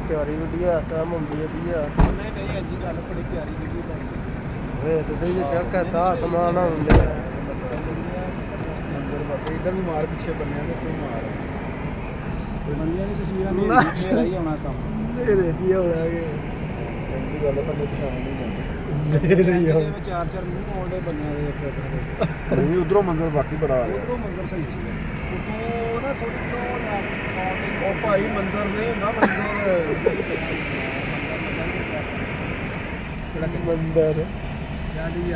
ਪਿਆਰੀ video time ਹੁੰਦੀ ਹੈ ਵੀ ਆ ਨਹੀਂ ਨਹੀਂ ਅੱਜ ਗੱਲ ਬੜੀ ਪਿਆਰੀ ਵੀਡੀਓ ਬਣਦੀ ਵੇ ਤੁਸੀਂ ਜੇ ਚੱਕ ਕੇ ਸਾਹ ਸਮਾਨ ਹੁੰਦੇ ਮੰਦਰ ਬਾਬੇ ਇਧਰ ਵੀ ਮਾਰ ਪਿੱਛੇ ਬੰਨਿਆ ਤੇ ਤੂੰ ਮਾਰ ਬੰਦੀਆਂ ਦੀ ਤਸਵੀਰਾਂ ਨਹੀਂ ਰਹੀ ਆਉਣਾ ਕੰਮ ਮੇਰੇ ਜੀ ਹੋਣਾ ਕਿ ਚੰਗੀ ਗੱਲ ਹੈ ਬੰਦੇ ਪਛਾਣ ਨਹੀਂ ਜਾਂਦੇ ਮੇਰੇ ਹੀ ਇਹਦੇ ਵਿੱਚ ਚਾਰ ਚਾਰ ਮੂੰਹ ਆਉਂਦੇ ਬੰਨਿਆਂ ਦੇ ਇੱਕ ਨਹੀਂ ਉਧਰੋਂ ਮੰਦਰ ਬਾਕੀ ਬੜਾ ਆ ਉਧਰੋਂ ਮੰਦਰ ਸਹੀ ਸੀ ਤੂੰ ਨਾ ਥੋੜੀ ਜਿਹੀ ਉਹ ਭਾਈ ਮੰਦਰ ਨਹੀਂ ਹੁੰਦਾ ਮੰਦਰ ਮੰਦਰ ਮੰਦਰ ਚੱਲ ਯਾਰ